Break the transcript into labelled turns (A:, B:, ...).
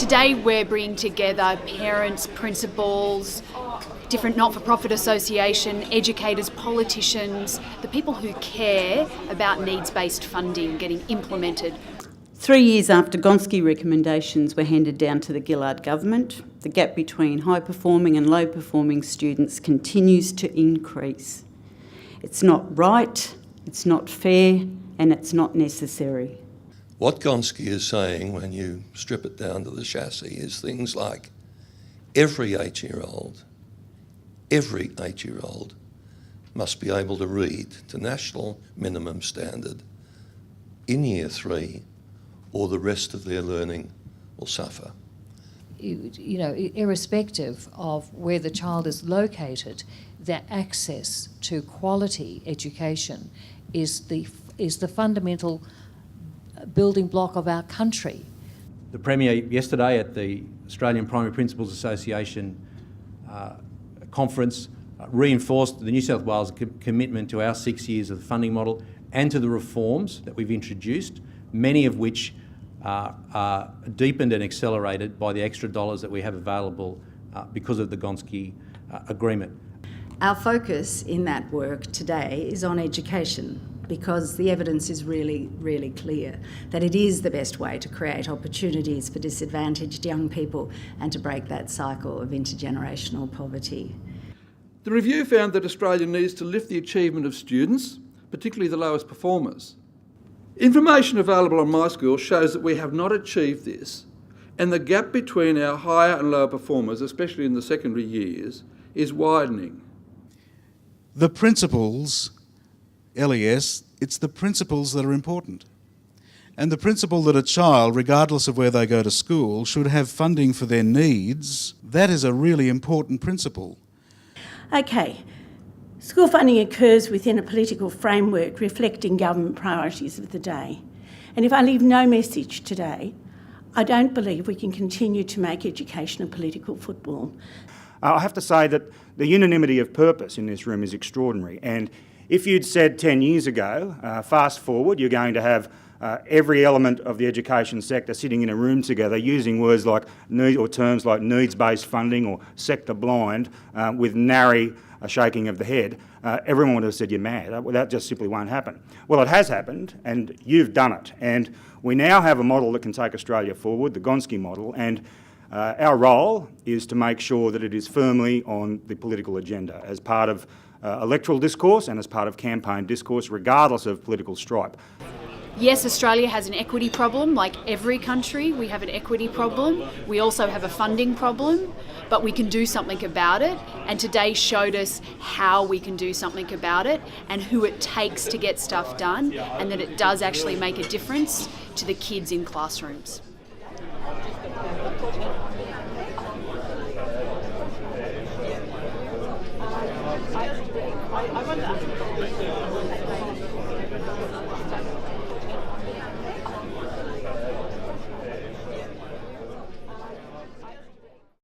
A: today we're bringing together parents, principals, different not-for-profit association, educators, politicians, the people who care about needs-based funding getting implemented.
B: 3 years after Gonski recommendations were handed down to the Gillard government, the gap between high-performing and low-performing students continues to increase. It's not right, it's not fair, and it's not necessary.
C: What Gonski is saying, when you strip it down to the chassis, is things like every 8-year-old must be able to read to national minimum standard in year 3, or the rest of their learning will suffer.
D: You know, irrespective of where the child is located, their access to quality education is the fundamental building block of our country.
E: The Premier yesterday at the Australian Primary Principals Association conference reinforced the New South Wales commitment to our 6 years of the funding model and to the reforms that we've introduced, many of which are deepened and accelerated by the extra dollars that we have available because of the Gonski agreement.
F: Our focus in that work today is on education, because the evidence is really, really clear that it is the best way to create opportunities for disadvantaged young people and to break that cycle of intergenerational poverty.
G: The review found that Australia needs to lift the achievement of students, particularly the lowest performers. Information available on My School shows that we have not achieved this, and the gap between our higher and lower performers, especially in the secondary years, is widening.
H: The principles, LES, it's the principles that are important. And the principle that a child, regardless of where they go to school, should have funding for their needs, that is a really important principle.
I: Okay, school funding occurs within a political framework reflecting government priorities of the day. And if I leave no message today, I don't believe we can continue to make education a political football.
J: I have to say that the unanimity of purpose in this room is extraordinary. And if you'd said 10 years ago, fast forward, you're going to have every element of the education sector sitting in a room together using words like terms like needs-based funding or sector blind with nary a shaking of the head, everyone would have said you're mad. That just simply won't happen. Well, it has happened, and you've done it. And we now have a model that can take Australia forward, the Gonski model, and our role is to make sure that it is firmly on the political agenda as part of electoral discourse and as part of campaign discourse, regardless of political stripe.
A: Yes, Australia has an equity problem. Like every country, we have an equity problem. We also have a funding problem, but we can do something about it. And today showed us how we can do something about it and who it takes to get stuff done, and that it does actually make a difference to the kids in classrooms. I wonder.